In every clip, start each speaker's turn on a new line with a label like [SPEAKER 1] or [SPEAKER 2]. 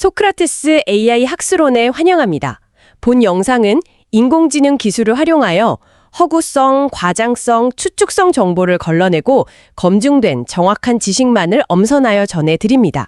[SPEAKER 1] 소크라테스 AI 학술원에 환영합니다. 본 영상은 인공지능 기술을 활용하여 허구성, 과장성, 추측성 정보를 걸러내고 검증된 정확한 지식만을 엄선하여 전해드립니다.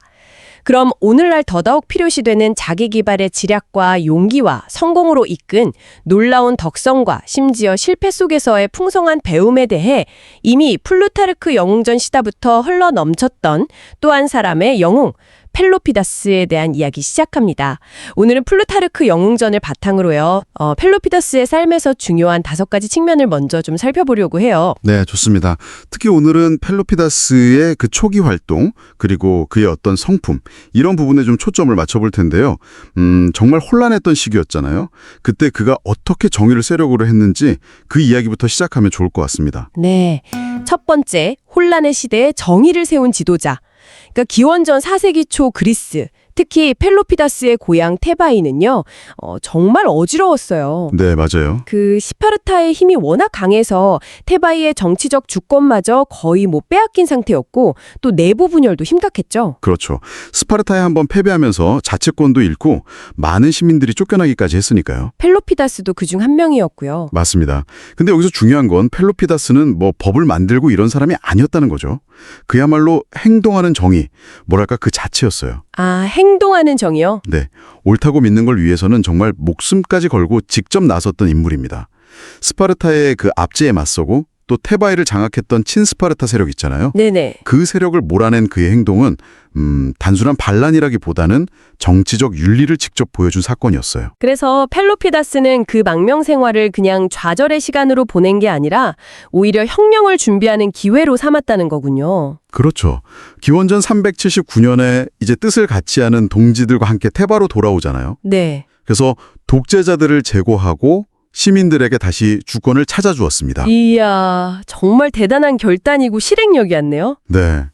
[SPEAKER 1] 그럼 오늘날 더더욱 필요시되는 자기기발의 지략과 용기와 성공으로 이끈 놀라운 덕성과 심지어 실패 속에서의 풍성한 배움에 대해 이미 플루타르크 영웅전 시대부터 흘러넘쳤던 또 한 사람의 영웅, 펠로피다스에 대한 이야기 시작합니다. 오늘은 플루타르크 영웅전을 바탕으로요. 펠로피다스의 삶에서 중요한 5가지 측면을 먼저 좀 살펴보려고 해요.
[SPEAKER 2] 네, 좋습니다. 특히 오늘은 펠로피다스의 그 초기 활동, 그리고 그의 어떤 성품, 이런 부분에 좀 초점을 맞춰볼 텐데요. 정말 혼란했던 시기였잖아요. 그때 그가 어떻게 정의를 세력으로 했는지 그 이야기부터 시작하면 좋을 것 같습니다.
[SPEAKER 1] 네, 첫 번째, 혼란의 시대에 정의를 세운 지도자. 그러니까 기원전 4세기 초 그리스, 특히 펠로피다스의 고향 테바이는요, 정말 어지러웠어요.
[SPEAKER 2] 네, 맞아요.
[SPEAKER 1] 그 스파르타의 힘이 워낙 강해서 테바이의 정치적 주권마저 거의 빼앗긴 상태였고 또 내부 분열도 심각했죠.
[SPEAKER 2] 그렇죠. 스파르타에 한번 패배하면서 자치권도 잃고 많은 시민들이 쫓겨나기까지 했으니까요.
[SPEAKER 1] 펠로피다스도 그중 한 명이었고요.
[SPEAKER 2] 맞습니다. 근데 여기서 중요한 건 펠로피다스는 법을 만들고 이런 사람이 아니었다는 거죠. 그야말로 행동하는 정의, 뭐랄까 그 자체였어요.
[SPEAKER 1] 아, 행동하는 정의요?
[SPEAKER 2] 네, 옳다고 믿는 걸 위해서는 정말 목숨까지 걸고 직접 나섰던 인물입니다. 스파르타의 그 압제에 맞서고 또 테바이를 장악했던 친스파르타 세력 있잖아요.
[SPEAKER 1] 네네.
[SPEAKER 2] 그 세력을 몰아낸 그의 행동은 단순한 반란이라기보다는 정치적 윤리를 직접 보여준 사건이었어요.
[SPEAKER 1] 그래서 펠로피다스는 그 망명 생활을 그냥 좌절의 시간으로 보낸 게 아니라 오히려 혁명을 준비하는 기회로 삼았다는 거군요.
[SPEAKER 2] 그렇죠. 기원전 379년에 이제 뜻을 같이 하는 동지들과 함께 테바로 돌아오잖아요.
[SPEAKER 1] 네.
[SPEAKER 2] 그래서 독재자들을 제거하고 시민들에게 다시 주권을 찾아주었습니다.
[SPEAKER 1] 이야, 정말 대단한 결단이고 실행력이었네요.
[SPEAKER 2] 네.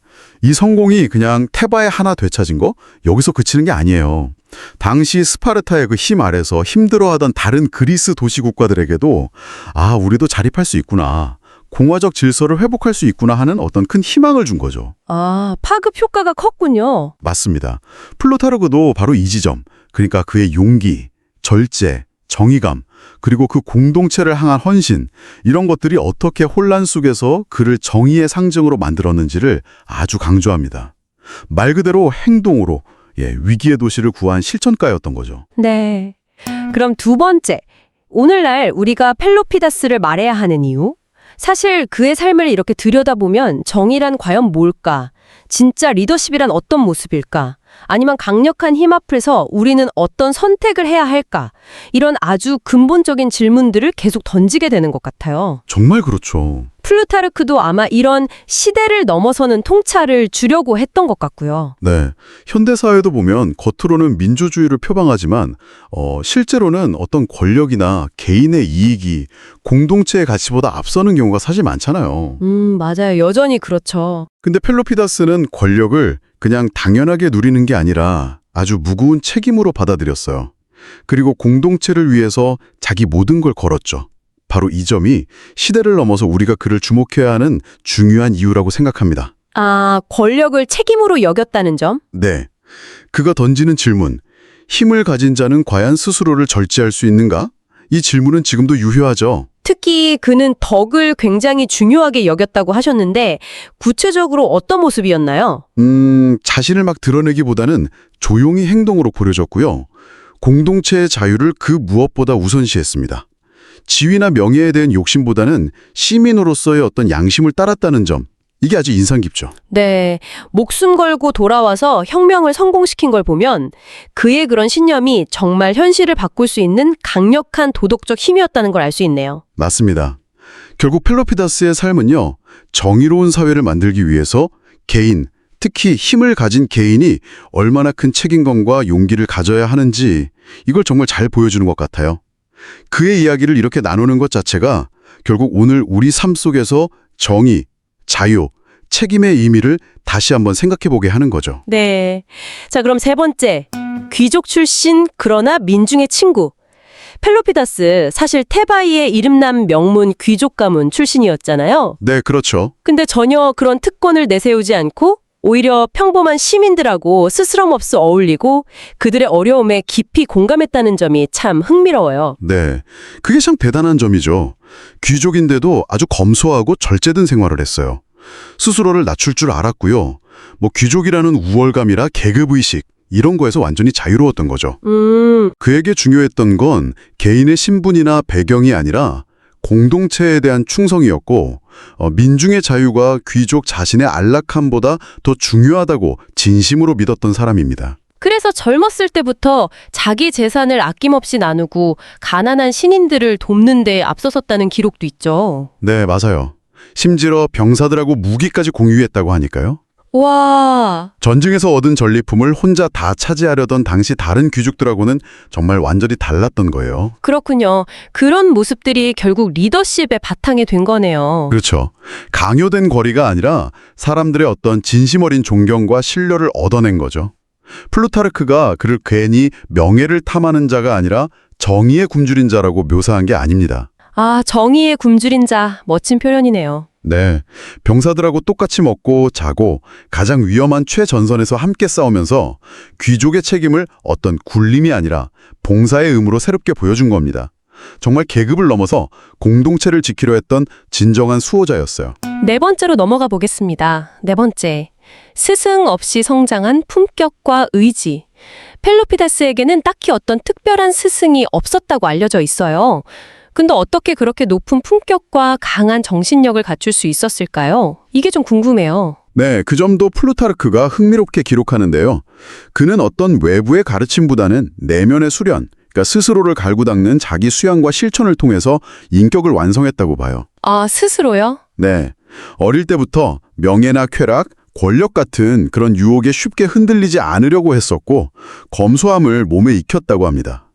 [SPEAKER 2] 이 성공이 그냥 테바의 하나 되찾은 거? 여기서 그치는 게 아니에요. 당시 스파르타의 그 힘 아래서 힘들어하던 다른 그리스 도시 국가들에게도 우리도 자립할 수 있구나. 공화적 질서를 회복할 수 있구나 하는 어떤 큰 희망을 준 거죠.
[SPEAKER 1] 아, 파급 효과가 컸군요.
[SPEAKER 2] 맞습니다. 플루타르크도 바로 이 지점, 그러니까 그의 용기, 절제, 정의감, 그리고 그 공동체를 향한 헌신, 이런 것들이 어떻게 혼란 속에서 그를 정의의 상징으로 만들었는지를 아주 강조합니다. 말 그대로 행동으로 위기의 도시를 구한 실천가였던 거죠.
[SPEAKER 1] 네. 그럼 두 번째, 오늘날 우리가 펠로피다스를 말해야 하는 이유? 사실 그의 삶을 이렇게 들여다보면 정의란 과연 뭘까? 진짜 리더십이란 어떤 모습일까? 아니면 강력한 힘 앞에서 우리는 어떤 선택을 해야 할까? 이런 아주 근본적인 질문들을 계속 던지게 되는 것 같아요.
[SPEAKER 2] 정말 그렇죠.
[SPEAKER 1] 플루타르크도 아마 이런 시대를 넘어서는 통찰을 주려고 했던 것 같고요.
[SPEAKER 2] 네. 현대사회도 보면 겉으로는 민주주의를 표방하지만 실제로는 어떤 권력이나 개인의 이익이 공동체의 가치보다 앞서는 경우가 사실 많잖아요.
[SPEAKER 1] 맞아요. 여전히 그렇죠.
[SPEAKER 2] 근데 펠로피다스는 권력을 그냥 당연하게 누리는 게 아니라 아주 무거운 책임으로 받아들였어요. 그리고 공동체를 위해서 자기 모든 걸 걸었죠. 바로 이 점이 시대를 넘어서 우리가 그를 주목해야 하는 중요한 이유라고 생각합니다.
[SPEAKER 1] 아, 권력을 책임으로 여겼다는 점?
[SPEAKER 2] 네. 그가 던지는 질문, 힘을 가진 자는 과연 스스로를 절제할 수 있는가? 이 질문은 지금도 유효하죠.
[SPEAKER 1] 특히 그는 덕을 굉장히 중요하게 여겼다고 하셨는데 구체적으로 어떤 모습이었나요?
[SPEAKER 2] 자신을 막 드러내기보다는 조용히 행동으로 보여줬고요. 공동체의 자유를 그 무엇보다 우선시했습니다. 지위나 명예에 대한 욕심보다는 시민으로서의 어떤 양심을 따랐다는 점, 이게 아주 인상 깊죠.
[SPEAKER 1] 네, 목숨 걸고 돌아와서 혁명을 성공시킨 걸 보면 그의 그런 신념이 정말 현실을 바꿀 수 있는 강력한 도덕적 힘이었다는 걸 알 수 있네요.
[SPEAKER 2] 맞습니다. 결국 펠로피다스의 삶은요, 정의로운 사회를 만들기 위해서 개인, 특히 힘을 가진 개인이 얼마나 큰 책임감과 용기를 가져야 하는지 이걸 정말 잘 보여주는 것 같아요. 그의 이야기를 이렇게 나누는 것 자체가 결국 오늘 우리 삶 속에서 정의, 자유, 책임의 의미를 다시 한번 생각해보게 하는 거죠.
[SPEAKER 1] 네. 자, 그럼 세 번째. 귀족 출신 그러나 민중의 친구. 펠로피다스 사실 테바이의 이름난 명문 귀족 가문 출신이었잖아요.
[SPEAKER 2] 네, 그렇죠.
[SPEAKER 1] 근데 전혀 그런 특권을 내세우지 않고 오히려 평범한 시민들하고 스스럼없이 어울리고 그들의 어려움에 깊이 공감했다는 점이 참 흥미로워요.
[SPEAKER 2] 네, 그게 참 대단한 점이죠. 귀족인데도 아주 검소하고 절제된 생활을 했어요. 스스로를 낮출 줄 알았고요. 귀족이라는 우월감이라 계급의식 이런 거에서 완전히 자유로웠던 거죠. 그에게 중요했던 건 개인의 신분이나 배경이 아니라 공동체에 대한 충성이었고 민중의 자유가 귀족 자신의 안락함보다 더 중요하다고 진심으로 믿었던 사람입니다.
[SPEAKER 1] 그래서 젊었을 때부터 자기 재산을 아낌없이 나누고 가난한 신인들을 돕는 데 앞서섰다는 기록도 있죠.
[SPEAKER 2] 네, 맞아요. 심지어 병사들하고 무기까지 공유했다고 하니까요.
[SPEAKER 1] 와,
[SPEAKER 2] 전쟁에서 얻은 전리품을 혼자 다 차지하려던 당시 다른 귀족들하고는 정말 완전히 달랐던 거예요.
[SPEAKER 1] 그렇군요. 그런 모습들이 결국 리더십의 바탕이 된 거네요.
[SPEAKER 2] 그렇죠. 강요된 거리가 아니라 사람들의 어떤 진심 어린 존경과 신뢰를 얻어낸 거죠. 플루타르크가 그를 괜히 명예를 탐하는 자가 아니라 정의에 굶주린 자라고 묘사한 게 아닙니다.
[SPEAKER 1] 아, 정의에 굶주린 자, 멋진 표현이네요.
[SPEAKER 2] 네, 병사들하고 똑같이 먹고 자고 가장 위험한 최전선에서 함께 싸우면서 귀족의 책임을 어떤 굴림이 아니라 봉사의 의무로 새롭게 보여준 겁니다. 정말 계급을 넘어서 공동체를 지키려 했던 진정한 수호자였어요.
[SPEAKER 1] 네 번째로 넘어가 보겠습니다. 네 번째. 스승 없이 성장한 품격과 의지. 펠로피다스에게는 딱히 어떤 특별한 스승이 없었다고 알려져 있어요. 근데 어떻게 그렇게 높은 품격과 강한 정신력을 갖출 수 있었을까요? 이게 좀 궁금해요.
[SPEAKER 2] 네, 그 점도 플루타르크가 흥미롭게 기록하는데요. 그는 어떤 외부의 가르침보다는 내면의 수련, 그러니까 스스로를 갈고 닦는 자기 수양과 실천을 통해서 인격을 완성했다고 봐요.
[SPEAKER 1] 아, 스스로요?
[SPEAKER 2] 네, 어릴 때부터 명예나 쾌락, 권력 같은 그런 유혹에 쉽게 흔들리지 않으려고 했었고 검소함을 몸에 익혔다고 합니다.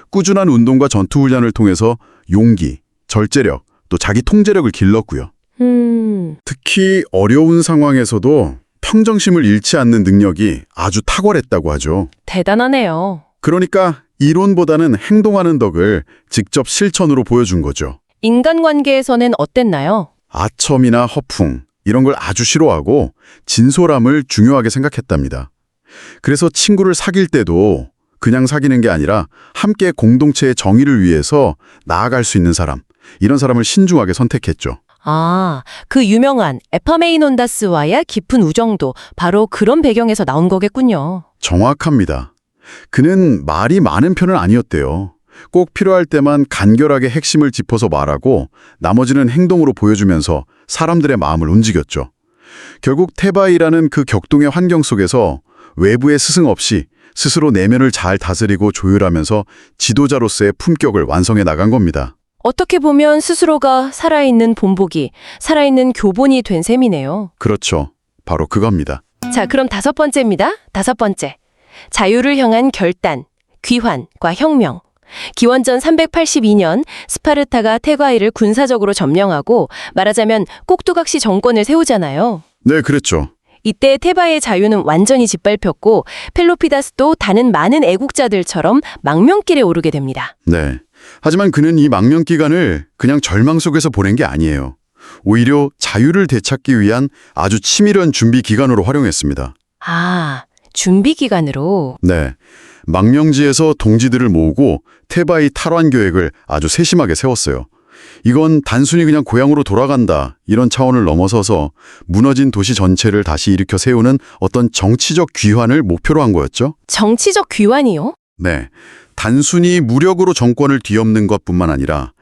[SPEAKER 2] 꾸준한 운동과 전투훈련을 통해서 용기, 절제력, 또 자기 통제력을 길렀고요. 특히 어려운 상황에서도 평정심을 잃지 않는 능력이 아주 탁월했다고 하죠.
[SPEAKER 1] 대단하네요.
[SPEAKER 2] 그러니까 이론보다는 행동하는 덕을 직접 실천으로 보여준 거죠.
[SPEAKER 1] 인간관계에서는 어땠나요?
[SPEAKER 2] 아첨이나 허풍, 이런 걸 아주 싫어하고 진솔함을 중요하게 생각했답니다. 그래서 친구를 사귈 때도 그냥 사귀는 게 아니라 함께 공동체의 정의를 위해서 나아갈 수 있는 사람, 이런 사람을 신중하게 선택했죠.
[SPEAKER 1] 아, 그 유명한 에파메이논다스와의 깊은 우정도 바로 그런 배경에서 나온 거겠군요.
[SPEAKER 2] 정확합니다. 그는 말이 많은 편은 아니었대요. 꼭 필요할 때만 간결하게 핵심을 짚어서 말하고 나머지는 행동으로 보여주면서 사람들의 마음을 움직였죠. 결국 테바이라는 그 격동의 환경 속에서 외부의 스승 없이 스스로 내면을 잘 다스리고 조율하면서 지도자로서의 품격을 완성해 나간 겁니다.
[SPEAKER 1] 어떻게 보면 스스로가 살아있는 본보기, 살아있는 교본이 된 셈이네요.
[SPEAKER 2] 그렇죠. 바로 그겁니다.
[SPEAKER 1] 자, 그럼 다섯 번째입니다. 다섯 번째. 자유를 향한 결단, 귀환과 혁명. 기원전 382년 스파르타가 테바이를 군사적으로 점령하고 말하자면 꼭두각시 정권을 세우잖아요.
[SPEAKER 2] 네, 그랬죠.
[SPEAKER 1] 이때 테바의 자유는 완전히 짓밟혔고 펠로피다스도 다른 많은 애국자들처럼 망명길에 오르게 됩니다.
[SPEAKER 2] 네. 하지만 그는 이 망명 기간을 그냥 절망 속에서 보낸 게 아니에요. 오히려 자유를 되찾기 위한 아주 치밀한 준비 기간으로 활용했습니다.
[SPEAKER 1] 아, 준비 기간으로.
[SPEAKER 2] 네. 망명지에서 동지들을 모으고 테바이 탈환 계획을 아주 세심하게 세웠어요. 이건 단순히 그냥 고향으로 돌아간다 이런 차원을 넘어서서 무너진 도시 전체를 다시 일으켜 세우는 어떤 정치적 귀환을 목표로 한 거였죠.
[SPEAKER 1] 정치적 귀환이요?
[SPEAKER 2] 네. 단순히 무력으로 정권을 뒤엎는 것뿐만 아니라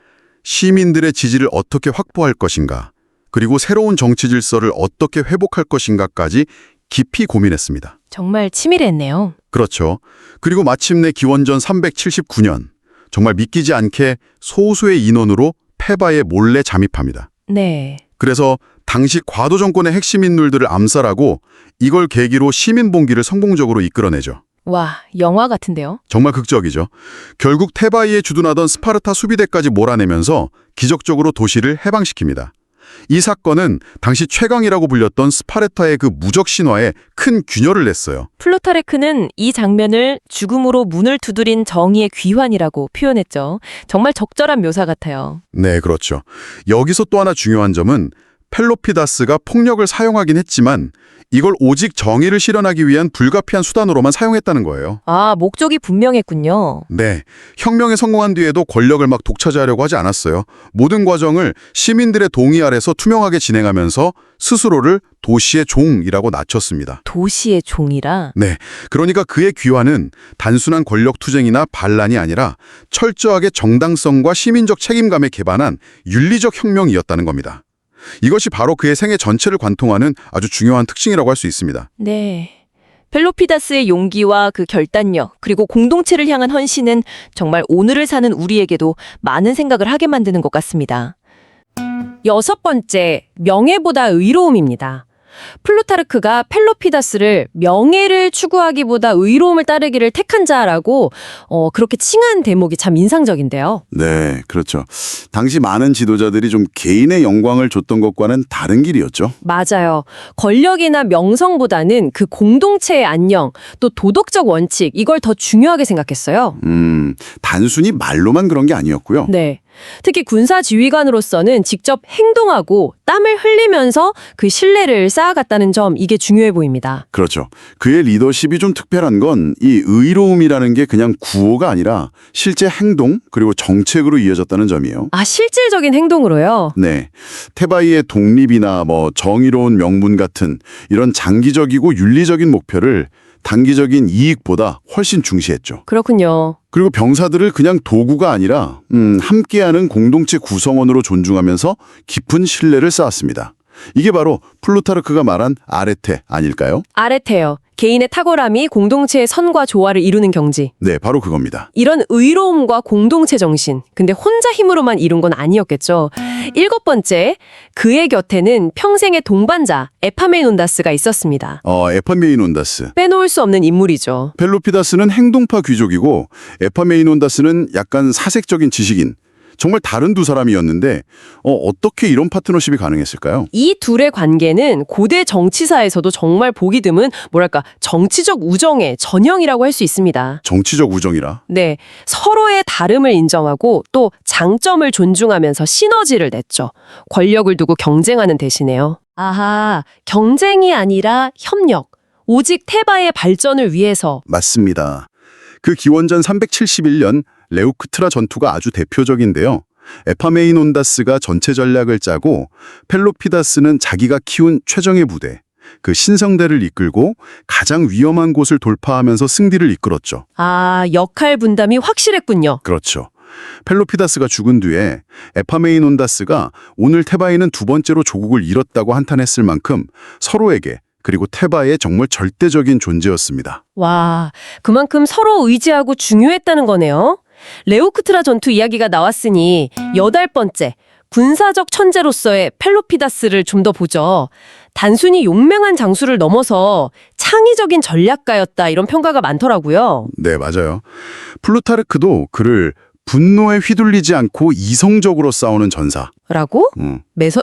[SPEAKER 2] 시민들의 지지를 어떻게 확보할 것인가, 그리고 새로운 정치 질서를 어떻게 회복할 것인가까지 깊이 고민했습니다.
[SPEAKER 1] 정말 치밀했네요.
[SPEAKER 2] 그렇죠. 그리고 마침내 기원전 379년, 정말 믿기지 않게 소수의 인원으로 페바에 몰래 잠입합니다.
[SPEAKER 1] 네.
[SPEAKER 2] 그래서 당시 과도 정권의 핵심 인물들을 암살하고 이걸 계기로 시민봉기를 성공적으로 이끌어내죠.
[SPEAKER 1] 와, 영화 같은데요?
[SPEAKER 2] 정말 극적이죠. 결국 테바이에 주둔하던 스파르타 수비대까지 몰아내면서 기적적으로 도시를 해방시킵니다. 이 사건은 당시 최강이라고 불렸던 스파르타의 그 무적 신화에 큰 균열을 냈어요.
[SPEAKER 1] 플루타르크는 이 장면을 죽음으로 문을 두드린 정의의 귀환이라고 표현했죠. 정말 적절한 묘사 같아요.
[SPEAKER 2] 네, 그렇죠. 여기서 또 하나 중요한 점은 펠로피다스가 폭력을 사용하긴 했지만 이걸 오직 정의를 실현하기 위한 불가피한 수단으로만 사용했다는 거예요.
[SPEAKER 3] 아, 목적이 분명했군요.
[SPEAKER 2] 네, 혁명에 성공한 뒤에도 권력을 막 독차지하려고 하지 않았어요. 모든 과정을 시민들의 동의 아래서 투명하게 진행하면서 스스로를 도시의 종이라고 낮췄습니다.
[SPEAKER 3] 도시의 종이라?
[SPEAKER 2] 네, 그러니까 그의 귀환은 단순한 권력 투쟁이나 반란이 아니라 철저하게 정당성과 시민적 책임감에 기반한 윤리적 혁명이었다는 겁니다. 이것이 바로 그의 생애 전체를 관통하는 아주 중요한 특징이라고 할 수 있습니다.
[SPEAKER 3] 네. 펠로피다스의 용기와 그 결단력, 그리고 공동체를 향한 헌신은 정말 오늘을 사는 우리에게도 많은 생각을 하게 만드는 것 같습니다.
[SPEAKER 1] 6번째, 명예보다 의로움입니다. 플루타르크가 펠로피다스를 명예를 추구하기보다 의로움을 따르기를 택한 자라고 그렇게 칭한 대목이 참 인상적인데요.
[SPEAKER 4] 네, 그렇죠. 당시 많은 지도자들이 좀 개인의 영광을 줬던 것과는 다른 길이었죠.
[SPEAKER 1] 맞아요. 권력이나 명성보다는 그 공동체의 안녕, 또 도덕적 원칙, 이걸 더 중요하게 생각했어요.
[SPEAKER 4] 단순히 말로만 그런 게 아니었고요.
[SPEAKER 1] 네. 특히 군사 지휘관으로서는 직접 행동하고 땀을 흘리면서 그 신뢰를 쌓아갔다는 점, 이게 중요해 보입니다.
[SPEAKER 4] 그렇죠. 그의 리더십이 좀 특별한 건 이 의로움이라는 게 그냥 구호가 아니라 실제 행동 그리고 정책으로 이어졌다는 점이에요.
[SPEAKER 1] 아, 실질적인 행동으로요?
[SPEAKER 4] 네. 테바이의 독립이나 정의로운 명분 같은 이런 장기적이고 윤리적인 목표를 단기적인 이익보다 훨씬 중시했죠.
[SPEAKER 1] 그렇군요.
[SPEAKER 4] 그리고 병사들을 그냥 도구가 아니라 함께하는 공동체 구성원으로 존중하면서 깊은 신뢰를 쌓았습니다. 이게 바로 플루타르크가 말한 아레테 아닐까요?
[SPEAKER 1] 아레테요. 개인의 탁월함이 공동체의 선과 조화를 이루는 경지.
[SPEAKER 4] 네, 바로 그겁니다.
[SPEAKER 1] 이런 의로움과 공동체 정신. 근데 혼자 힘으로만 이룬 건 아니었겠죠. 7번째, 그의 곁에는 평생의 동반자 에파메논다스가 있었습니다.
[SPEAKER 4] 에파메이논다스.
[SPEAKER 1] 빼놓을 수 없는 인물이죠.
[SPEAKER 4] 펠로피다스는 행동파 귀족이고 에파메이논다스는 약간 사색적인 지식인. 정말 다른 두 사람이었는데 어떻게 이런 파트너십이 가능했을까요?
[SPEAKER 1] 이 둘의 관계는 고대 정치사에서도 정말 보기 드문 정치적 우정의 전형이라고 할 수 있습니다.
[SPEAKER 4] 정치적 우정이라.
[SPEAKER 1] 네, 서로의 다름을 인정하고 또 장점을 존중하면서 시너지를 냈죠. 권력을 두고 경쟁하는 대신에요. 아하, 경쟁이 아니라 협력. 오직 테바의 발전을 위해서.
[SPEAKER 4] 맞습니다. 그 기원전 371년 레우크트라 전투가 아주 대표적인데요. 에파메이논다스가 전체 전략을 짜고 펠로피다스는 자기가 키운 최정예 부대, 그 신성대를 이끌고 가장 위험한 곳을 돌파하면서 승리를 이끌었죠.
[SPEAKER 1] 아, 역할 분담이 확실했군요.
[SPEAKER 4] 그렇죠. 펠로피다스가 죽은 뒤에 에파메이논다스가 오늘 테바이는 두 번째로 조국을 잃었다고 한탄했을 만큼 서로에게 그리고 테바의 정말 절대적인 존재였습니다.
[SPEAKER 1] 와, 그만큼 서로 의지하고 중요했다는 거네요. 레오크트라 전투 이야기가 나왔으니 8번째, 군사적 천재로서의 펠로피다스를 좀 더 보죠. 단순히 용맹한 장수를 넘어서 창의적인 전략가였다, 이런 평가가 많더라고요.
[SPEAKER 4] 네, 맞아요. 플루타르크도 그를 분노에 휘둘리지 않고 이성적으로 싸우는 전사.
[SPEAKER 1] 라고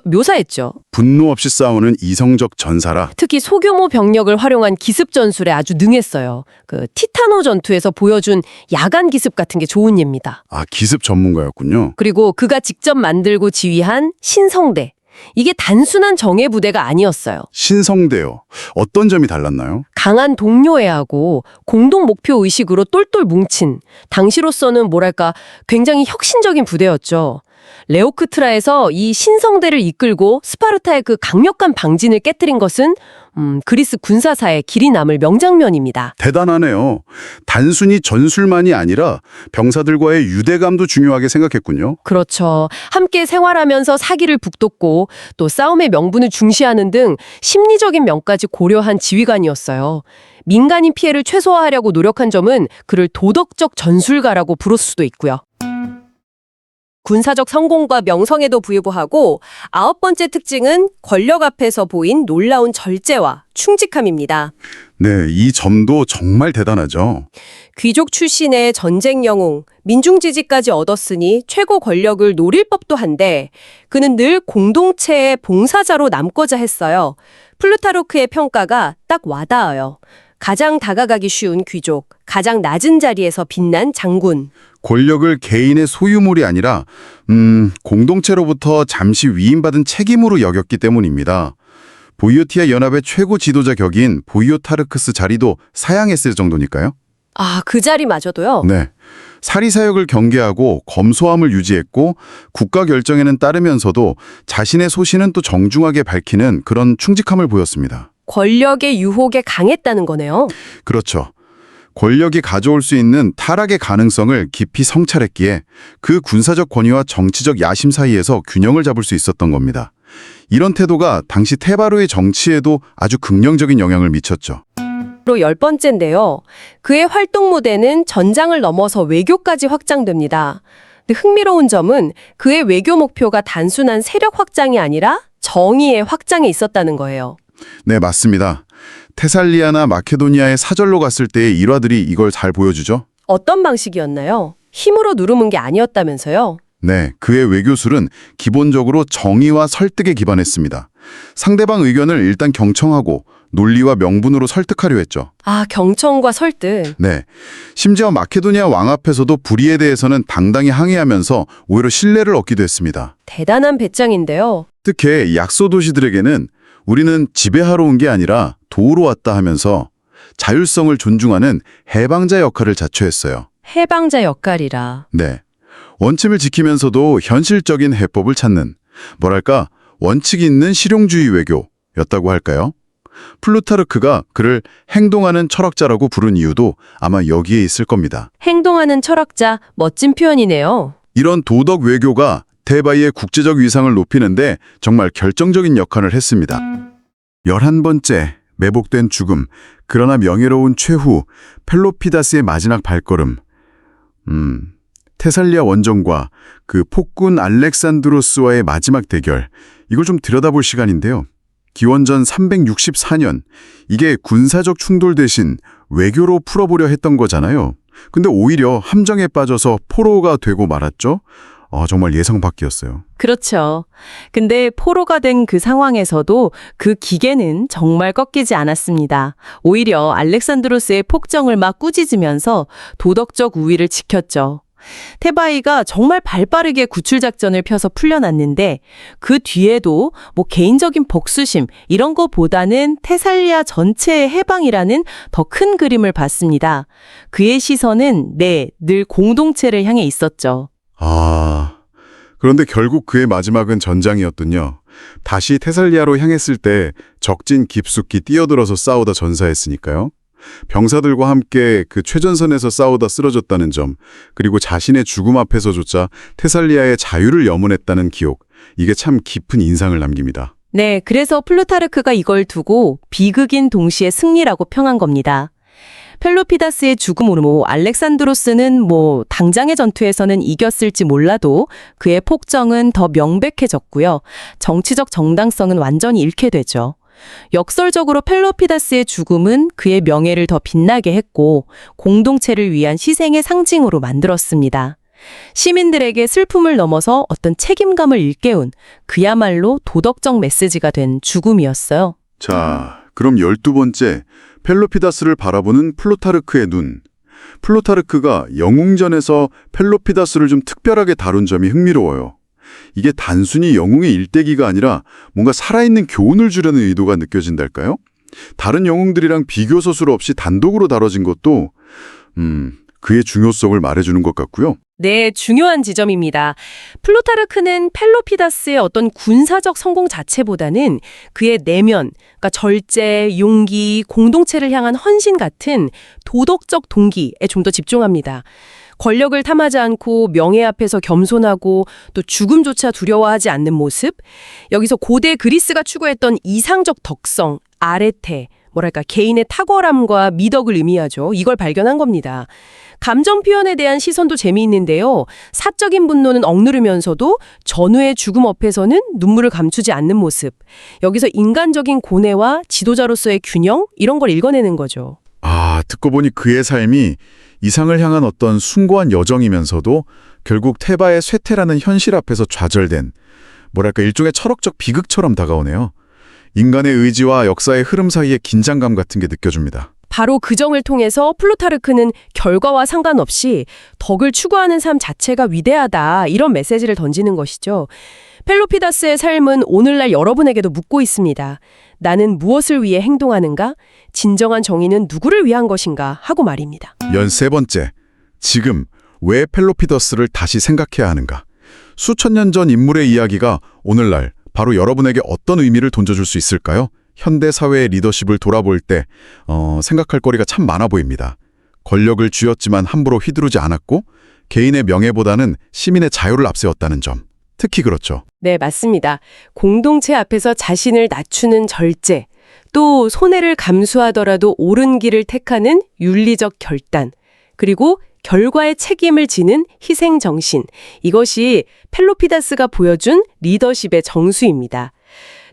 [SPEAKER 1] 묘사했죠.
[SPEAKER 4] 분노 없이 싸우는 이성적 전사라.
[SPEAKER 1] 특히 소규모 병력을 활용한 기습 전술에 아주 능했어요. 그 티타노 전투에서 보여준 야간 기습 같은 게 좋은 예입니다.
[SPEAKER 4] 아, 기습 전문가였군요.
[SPEAKER 1] 그리고 그가 직접 만들고 지휘한 신성대. 이게 단순한 정예 부대가 아니었어요.
[SPEAKER 4] 신성대요. 어떤 점이 달랐나요?
[SPEAKER 1] 강한 동료애하고 공동 목표 의식으로 똘똘 뭉친, 당시로서는 굉장히 혁신적인 부대였죠. 레오크트라에서 이 신성대를 이끌고 스파르타의 그 강력한 방진을 깨뜨린 것은 그리스 군사사에 길이 남을 명장면입니다.
[SPEAKER 4] 대단하네요. 단순히 전술만이 아니라 병사들과의 유대감도 중요하게 생각했군요.
[SPEAKER 1] 그렇죠. 함께 생활하면서 사기를 북돋고 또 싸움의 명분을 중시하는 등 심리적인 면까지 고려한 지휘관이었어요. 민간인 피해를 최소화하려고 노력한 점은 그를 도덕적 전술가라고 부를 수도 있고요. 군사적 성공과 명성에도 불구하고 9번째 특징은 권력 앞에서 보인 놀라운 절제와 충직함입니다.
[SPEAKER 4] 네, 이 점도 정말 대단하죠.
[SPEAKER 1] 귀족 출신의 전쟁 영웅, 민중 지지까지 얻었으니 최고 권력을 노릴 법도 한데 그는 늘 공동체의 봉사자로 남고자 했어요. 플루타르크의 평가가 딱 와닿아요. 가장 다가가기 쉬운 귀족, 가장 낮은 자리에서 빛난 장군.
[SPEAKER 2] 권력을 개인의 소유물이 아니라 공동체로부터 잠시 위임받은 책임으로 여겼기 때문입니다. 보이오티아 연합의 최고 지도자 격인 보이오타르크스 자리도 사양했을 정도니까요.
[SPEAKER 1] 아, 그 자리마저도요?
[SPEAKER 2] 네. 사리사욕을 경계하고 검소함을 유지했고 국가 결정에는 따르면서도 자신의 소신은 또 정중하게 밝히는 그런 충직함을 보였습니다.
[SPEAKER 1] 권력의 유혹에 강했다는 거네요.
[SPEAKER 2] 그렇죠. 권력이 가져올 수 있는 타락의 가능성을 깊이 성찰했기에 그 군사적 권위와 정치적 야심 사이에서 균형을 잡을 수 있었던 겁니다. 이런 태도가 당시 테바로의 정치에도 아주 긍정적인 영향을 미쳤죠.
[SPEAKER 1] 로 10번째인데요. 그의 활동 무대는 전장을 넘어서 외교까지 확장됩니다. 근데 흥미로운 점은 그의 외교 목표가 단순한 세력 확장이 아니라 정의의 확장에 있었다는 거예요.
[SPEAKER 2] 네, 맞습니다. 테살리아나 마케도니아의 사절로 갔을 때의 일화들이 이걸 잘 보여주죠.
[SPEAKER 1] 어떤 방식이었나요? 힘으로 누르는 게 아니었다면서요?
[SPEAKER 2] 네, 그의 외교술은 기본적으로 정의와 설득에 기반했습니다. 상대방 의견을 일단 경청하고 논리와 명분으로 설득하려 했죠.
[SPEAKER 1] 아, 경청과 설득.
[SPEAKER 2] 네, 심지어 마케도니아 왕 앞에서도 불의에 대해서는 당당히 항의하면서 오히려 신뢰를 얻기도 했습니다.
[SPEAKER 1] 대단한 배짱인데요.
[SPEAKER 2] 특히 약소 도시들에게는 우리는 지배하러 온 게 아니라 도우러 왔다 하면서 자율성을 존중하는 해방자 역할을 자처했어요.
[SPEAKER 1] 해방자 역할이라.
[SPEAKER 2] 네, 원칙을 지키면서도 현실적인 해법을 찾는, 뭐랄까, 원칙이 있는 실용주의 외교였다고 할까요? 플루타르크가 그를 행동하는 철학자라고 부른 이유도 아마 여기에 있을 겁니다.
[SPEAKER 1] 행동하는 철학자, 멋진 표현이네요.
[SPEAKER 2] 이런 도덕 외교가 테바이의 국제적 위상을 높이는데 정말 결정적인 역할을 했습니다. 11번째, 매복된 죽음, 그러나 명예로운 최후, 펠로피다스의 마지막 발걸음. 테살리아 원정과 그 폭군 알렉산드로스와의 마지막 대결, 이걸 좀 들여다볼 시간인데요. 기원전 364년, 이게 군사적 충돌 대신 외교로 풀어보려 했던 거잖아요. 근데 오히려 함정에 빠져서 포로가 되고 말았죠. 정말 예상 밖이었어요.
[SPEAKER 3] 그렇죠. 근데 포로가 된 그 상황에서도 그 기계는 정말 꺾이지 않았습니다. 오히려 알렉산드로스의 폭정을 막 꾸짖으면서 도덕적 우위를 지켰죠. 테바이가 정말 발빠르게 구출 작전을 펴서 풀려났는데 그 뒤에도 뭐 개인적인 복수심 이런 거보다는 테살리아 전체의 해방이라는 더 큰 그림을 봤습니다. 그의 시선은 늘 공동체를 향해 있었죠.
[SPEAKER 2] 그런데 결국 그의 마지막은 전장이었군요. 다시 테살리아로 향했을 때 적진 깊숙이 뛰어들어서 싸우다 전사했으니까요. 병사들과 함께 그 최전선에서 싸우다 쓰러졌다는 점, 그리고 자신의 죽음 앞에서조차 테살리아의 자유를 염원했다는 기록, 이게 참 깊은 인상을 남깁니다.
[SPEAKER 3] 네, 그래서 플루타르크가 이걸 두고 비극인 동시에 승리라고 평한 겁니다. 펠로피다스의 죽음으로 알렉산드로스는 당장의 전투에서는 이겼을지 몰라도 그의 폭정은 더 명백해졌고요. 정치적 정당성은 완전히 잃게 되죠. 역설적으로 펠로피다스의 죽음은 그의 명예를 더 빛나게 했고 공동체를 위한 희생의 상징으로 만들었습니다. 시민들에게 슬픔을 넘어서 어떤 책임감을 일깨운 그야말로 도덕적 메시지가 된 죽음이었어요.
[SPEAKER 2] 자, 그럼 12번째, 펠로피다스를 바라보는 플루타르크의 눈. 플루타르크가 영웅전에서 펠로피다스를 좀 특별하게 다룬 점이 흥미로워요. 이게 단순히 영웅의 일대기가 아니라 뭔가 살아있는 교훈을 주려는 의도가 느껴진달까요? 다른 영웅들이랑 비교 서술 없이 단독으로 다뤄진 것도 그의 중요성을 말해주는 것 같고요.
[SPEAKER 1] 네, 중요한 지점입니다. 플루타르크는 펠로피다스의 어떤 군사적 성공 자체보다는 그의 내면, 그러니까 절제, 용기, 공동체를 향한 헌신 같은 도덕적 동기에 좀 더 집중합니다. 권력을 탐하지 않고 명예 앞에서 겸손하고 또 죽음조차 두려워하지 않는 모습, 여기서 고대 그리스가 추구했던 이상적 덕성, 아레테, 개인의 탁월함과 미덕을 의미하죠. 이걸 발견한 겁니다. 감정 표현에 대한 시선도 재미있는데요. 사적인 분노는 억누르면서도 전우의 죽음 앞에서는 눈물을 감추지 않는 모습. 여기서 인간적인 고뇌와 지도자로서의 균형 이런 걸 읽어내는 거죠.
[SPEAKER 2] 듣고 보니 그의 삶이 이상을 향한 어떤 숭고한 여정이면서도 결국 테바의 쇠퇴라는 현실 앞에서 좌절된 일종의 철학적 비극처럼 다가오네요. 인간의 의지와 역사의 흐름 사이의 긴장감 같은 게 느껴집니다.
[SPEAKER 1] 바로 그 정을 통해서 플루타르크는 결과와 상관없이 덕을 추구하는 삶 자체가 위대하다 이런 메시지를 던지는 것이죠. 펠로피다스의 삶은 오늘날 여러분에게도 묻고 있습니다. 나는 무엇을 위해 행동하는가? 진정한 정의는 누구를 위한 것인가? 하고 말입니다.
[SPEAKER 2] 13번째, 지금 왜 펠로피더스를 다시 생각해야 하는가? 수천 년 전 인물의 이야기가 오늘날 바로 여러분에게 어떤 의미를 던져줄 수 있을까요? 현대 사회의 리더십을 돌아볼 때 생각할 거리가 참 많아 보입니다. 권력을 쥐었지만 함부로 휘두르지 않았고 개인의 명예보다는 시민의 자유를 앞세웠다는 점. 특히 그렇죠.
[SPEAKER 1] 네, 맞습니다. 공동체 앞에서 자신을 낮추는 절제, 또 손해를 감수하더라도 옳은 길을 택하는 윤리적 결단, 그리고 결과에 책임을 지는 희생 정신. 이것이 펠로피다스가 보여준 리더십의 정수입니다.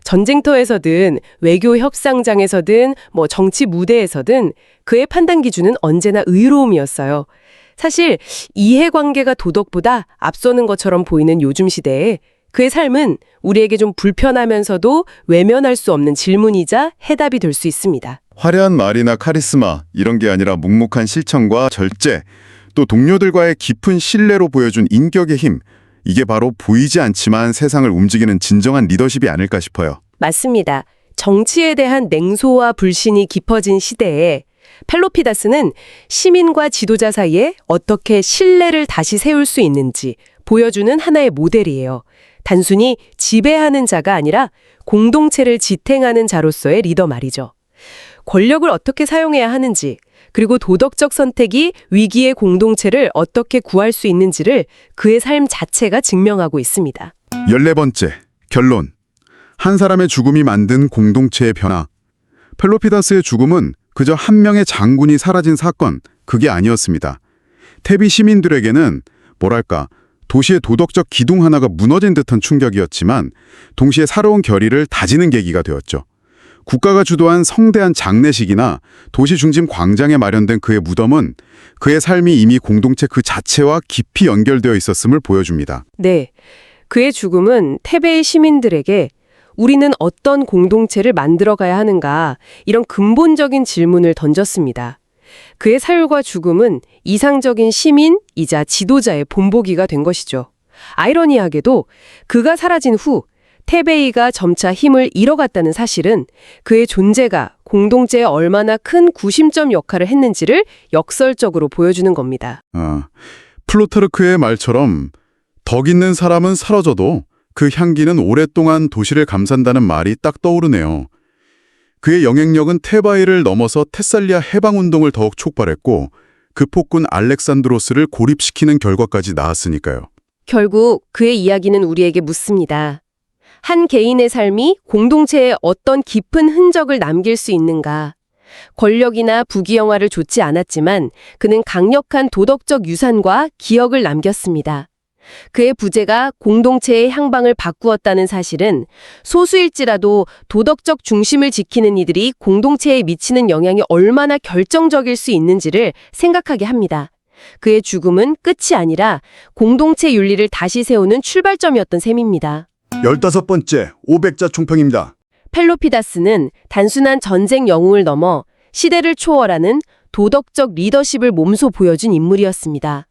[SPEAKER 1] 전쟁터에서든 외교 협상장에서든 정치 무대에서든 그의 판단 기준은 언제나 의로움이었어요. 사실 이해관계가 도덕보다 앞서는 것처럼 보이는 요즘 시대에 그의 삶은 우리에게 좀 불편하면서도 외면할 수 없는 질문이자 해답이 될 수 있습니다.
[SPEAKER 4] 화려한 말이나 카리스마 이런 게 아니라 묵묵한 실천과 절제, 또 동료들과의 깊은 신뢰로 보여준 인격의 힘, 이게 바로 보이지 않지만 세상을 움직이는 진정한 리더십이 아닐까 싶어요.
[SPEAKER 1] 맞습니다. 정치에 대한 냉소와 불신이 깊어진 시대에 펠로피다스는 시민과 지도자 사이에 어떻게 신뢰를 다시 세울 수 있는지 보여주는 하나의 모델이에요. 단순히 지배하는 자가 아니라 공동체를 지탱하는 자로서의 리더 말이죠. 권력을 어떻게 사용해야 하는지, 그리고 도덕적 선택이 위기의 공동체를 어떻게 구할 수 있는지를 그의 삶 자체가 증명하고 있습니다.
[SPEAKER 4] 14번째, 결론. 한 사람의 죽음이 만든 공동체의 변화. 펠로피다스의 죽음은 그저 한 명의 장군이 사라진 사건, 그게 아니었습니다. 테비 시민들에게는 뭐랄까, 도시의 도덕적 기둥 하나가 무너진 듯한 충격이었지만 동시에 살아온 결의를 다지는 계기가 되었죠. 국가가 주도한 성대한 장례식이나 도시 중심 광장에 마련된 그의 무덤은 그의 삶이 이미 공동체 그 자체와 깊이 연결되어 있었음을 보여줍니다.
[SPEAKER 1] 네, 그의 죽음은 테베의 시민들에게 우리는 어떤 공동체를 만들어가야 하는가 이런 근본적인 질문을 던졌습니다. 그의 사율과 죽음은 이상적인 시민이자 지도자의 본보기가 된 것이죠. 아이러니하게도 그가 사라진 후 테베이가 점차 힘을 잃어갔다는 사실은 그의 존재가 공동체에 얼마나 큰 구심점 역할을 했는지를 역설적으로 보여주는 겁니다.
[SPEAKER 2] 플루타르크의 말처럼 덕 있는 사람은 사라져도 그 향기는 오랫동안 도시를 감싼다는 말이 딱 떠오르네요. 그의 영향력은 테바이를 넘어서 테살리아 해방운동을 더욱 촉발했고 그 폭군 알렉산드로스를 고립시키는 결과까지 나았으니까요.
[SPEAKER 1] 결국 그의 이야기는 우리에게 묻습니다. 한 개인의 삶이 공동체에 어떤 깊은 흔적을 남길 수 있는가? 권력이나 부귀영화를 좇지 않았지만 그는 강력한 도덕적 유산과 기억을 남겼습니다. 그의 부재가 공동체의 향방을 바꾸었다는 사실은 소수일지라도 도덕적 중심을 지키는 이들이 공동체에 미치는 영향이 얼마나 결정적일 수 있는지를 생각하게 합니다. 그의 죽음은 끝이 아니라 공동체 윤리를 다시 세우는 출발점이었던 셈입니다.
[SPEAKER 4] 15번째, 500자 총평입니다.
[SPEAKER 1] 펠로피다스는 단순한 전쟁 영웅을 넘어 시대를 초월하는 도덕적 리더십을 몸소 보여준 인물이었습니다.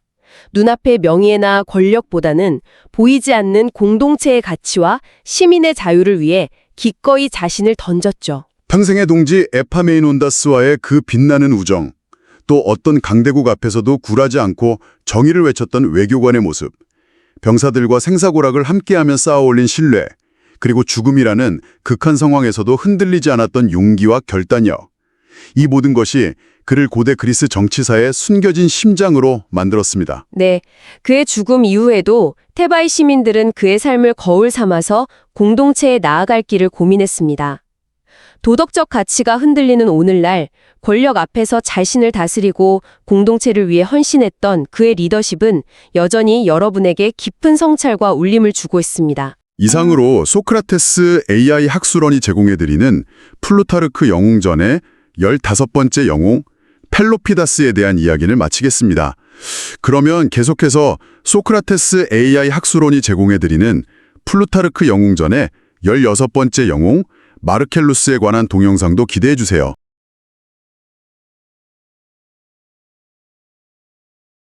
[SPEAKER 1] 눈앞의 명예나 권력보다는 보이지 않는 공동체의 가치와 시민의 자유를 위해 기꺼이 자신을 던졌죠.
[SPEAKER 4] 평생의 동지 에파메이논다스와의 그 빛나는 우정, 또 어떤 강대국 앞에서도 굴하지 않고 정의를 외쳤던 외교관의 모습, 병사들과 생사고락을 함께하며 쌓아올린 신뢰, 그리고 죽음이라는 극한 상황에서도 흔들리지 않았던 용기와 결단력. 이 모든 것이 그를 고대 그리스 정치사의 숨겨진 심장으로 만들었습니다.
[SPEAKER 1] 네, 그의 죽음 이후에도 테바이 시민들은 그의 삶을 거울 삼아서 공동체에 나아갈 길을 고민했습니다. 도덕적 가치가 흔들리는 오늘날 권력 앞에서 자신을 다스리고 공동체를 위해 헌신했던 그의 리더십은 여전히 여러분에게 깊은 성찰과 울림을 주고 있습니다.
[SPEAKER 4] 이상으로 소크라테스 AI 학술원이 제공해드리는 플루타르크 영웅전의 15번째 영웅 펠로피다스에 대한 이야기를 마치겠습니다. 그러면 계속해서 소크라테스 AI 학술원이 제공해드리는 플루타르크 영웅전의 16번째 영웅 마르켈루스에 관한 동영상도 기대해주세요.